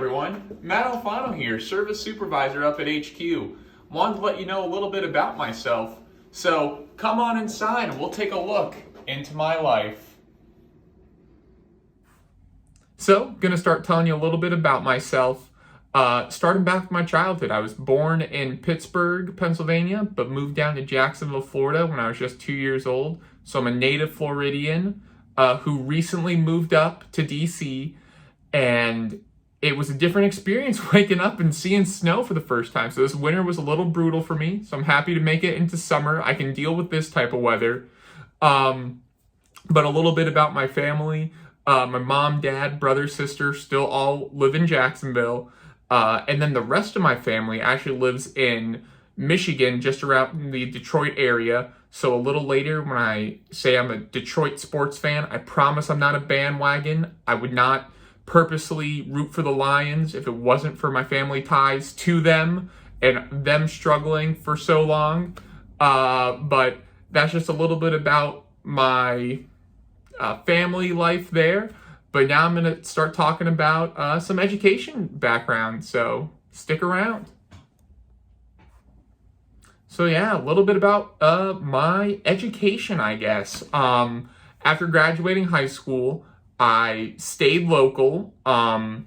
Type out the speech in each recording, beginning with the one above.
everyone. Matt Alfano here, Service Supervisor up at HQ. Wanted to let you know a little bit about myself. So come on inside and we'll take a look into my life. So, gonna start telling you a little bit about myself. Starting back with my childhood, I was born in Pittsburgh, Pennsylvania, but moved down to Jacksonville, Florida when I was just 2 years old. So I'm a native Floridian who recently moved up to DC, and it was a different experience waking up and seeing snow for the first time. So this winter was a little brutal for me, so I'm happy to make it into summer. I can deal with this type of weather. But a little bit about my family. My mom, dad, brother, sister still all live in Jacksonville. And then the rest of my family actually lives in Michigan, just around the Detroit area. So a little later, when I say I'm a Detroit sports fan, I promise I'm not a bandwagon. I would not purposely root for the Lions if it wasn't for my family ties to them and them struggling for so long. But that's just a little bit about my family life there. But now I'm going to start talking about some education background, so stick around. So yeah, a little bit about my education, I guess. After graduating high school, I stayed local and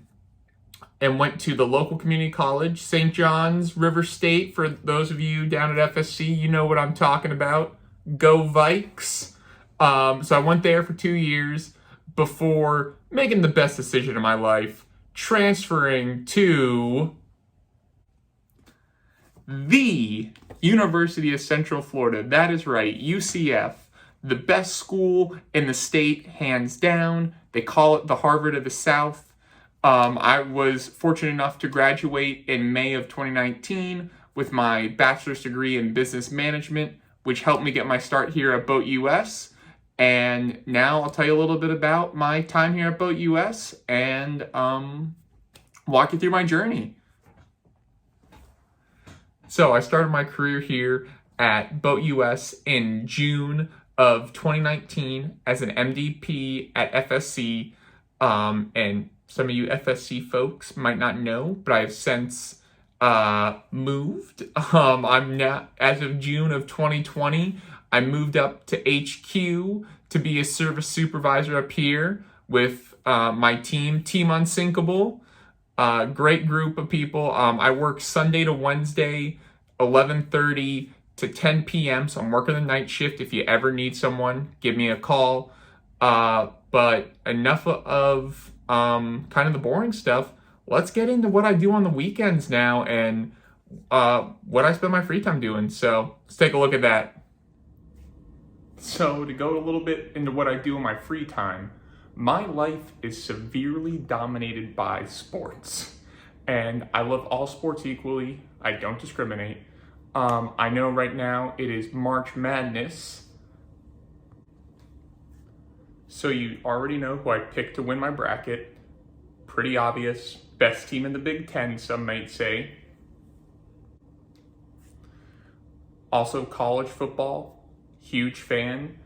went to the local community college, St. John's River State. For those of you down at FSC, you know what I'm talking about. Go Vikes! So I went there for 2 years before making the best decision of my life, transferring to the University of Central Florida. That is right, UCF, the best school in the state, hands down. They call it the Harvard of the South. I was fortunate enough to graduate in May of 2019 with my bachelor's degree in business management, which helped me get my start here at Boat US. And now I'll tell you a little bit about my time here at Boat US and walk you through my journey. So I started my career here at Boat US in June of 2019 as an MDP at FSC. And some of you FSC folks might not know, but I've since moved. I'm now, as of June of 2020, I moved up to HQ to be a service supervisor up here with my team, Team Unsinkable. Great group of people. I work Sunday to Wednesday, 11:30 to 10 p.m. So I'm working the night shift. If you ever need someone, give me a call. But enough of kind of the boring stuff. Let's get into what I do on the weekends now and what I spend my free time doing. So let's take a look at that. So to go a little bit into what I do in my free time, my life is severely dominated by sports. And I love all sports equally. I don't discriminate. I know right now it is March Madness. So you already know who I picked to win my bracket. Pretty obvious. Best team in the Big Ten, some might say. Also college football. Huge fan.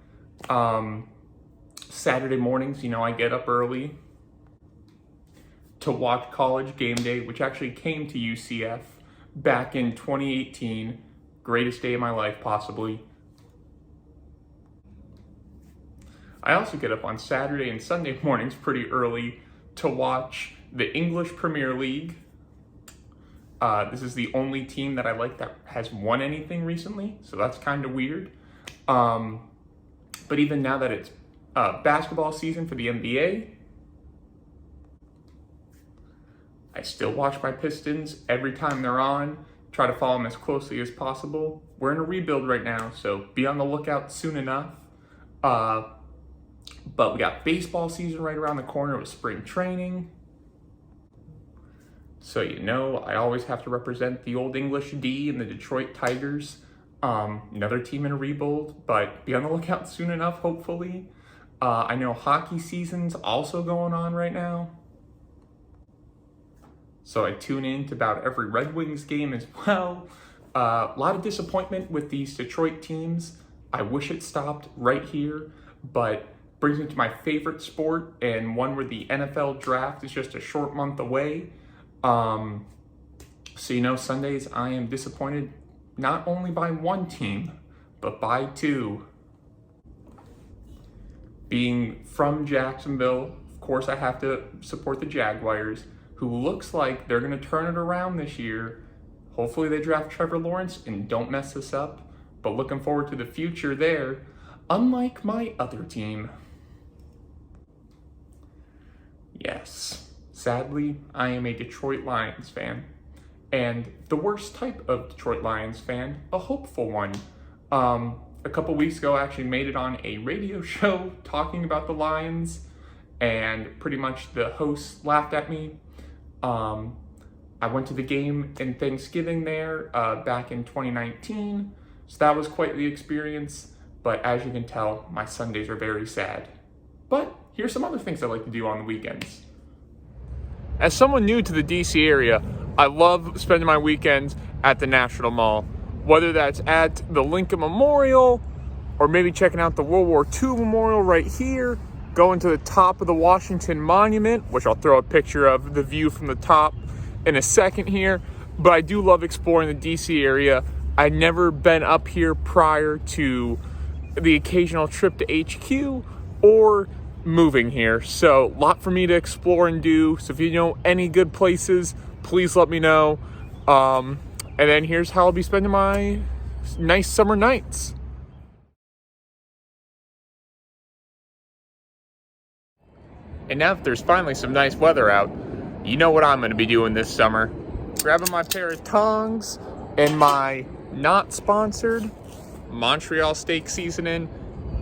Saturday mornings, I get up early to watch College Game Day, which actually came to UCF back in 2018. Greatest day of my life, possibly. I also get up on Saturday and Sunday mornings pretty early to watch the English Premier League. This is the only team that I like that has won anything recently, so that's kind of weird. But even now that it's basketball season for the NBA, I still watch my Pistons every time they're on, try to follow them as closely as possible. We're in a rebuild right now, so be on the lookout soon enough. But we got baseball season right around the corner with spring training. So I always have to represent the Old English D and the Detroit Tigers. Another team in a rebuild, but be on the lookout soon enough, hopefully. I know hockey season's also going on right now. So I tune in to about every Red Wings game as well. A lot of disappointment with these Detroit teams. I wish it stopped right here, but brings me to my favorite sport and one where the NFL draft is just a short month away. So, Sundays I am disappointed not only by one team, but by two. Being from Jacksonville, of course I have to support the Jaguars, who looks like they're going to turn it around this year. Hopefully they draft Trevor Lawrence and don't mess this up, but looking forward to the future there, unlike my other team. Yes, sadly, I am a Detroit Lions fan. And the worst type of Detroit Lions fan, a hopeful one. A couple weeks ago, I actually made it on a radio show talking about the Lions, and pretty much the host laughed at me. I went to the game in Thanksgiving there back in 2019, so that was quite the experience. But as you can tell, my Sundays are very sad. But here's some other things I like to do on the weekends. As someone new to the DC area, I love spending my weekends at the National Mall. Whether that's at the Lincoln Memorial, or maybe checking out the World War II Memorial right here, going to the top of the Washington Monument, which I'll throw a picture of the view from the top in a second here. But I do love exploring the DC area. I'd never been up here prior to the occasional trip to HQ or moving here. So a lot for me to explore and do. So if you know any good places, please let me know. And then here's how I'll be spending my nice summer nights. And now that there's finally some nice weather out, you know what I'm going to be doing this summer. Grabbing my pair of tongs and my not sponsored Montreal steak seasoning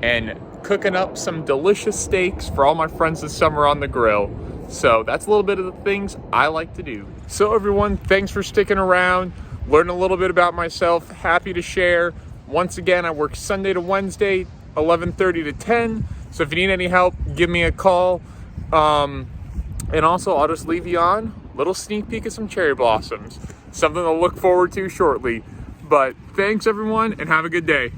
and cooking up some delicious steaks for all my friends this summer on the grill. So that's a little bit of the things I like to do. So everyone, thanks for sticking around. Learn a little bit about myself. Happy to share. Once again, I work Sunday to Wednesday, 11:30 to 10. So if you need any help, give me a call. And also, I'll just leave you on a little sneak peek of some cherry blossoms. Something to look forward to shortly. But thanks, everyone, and have a good day.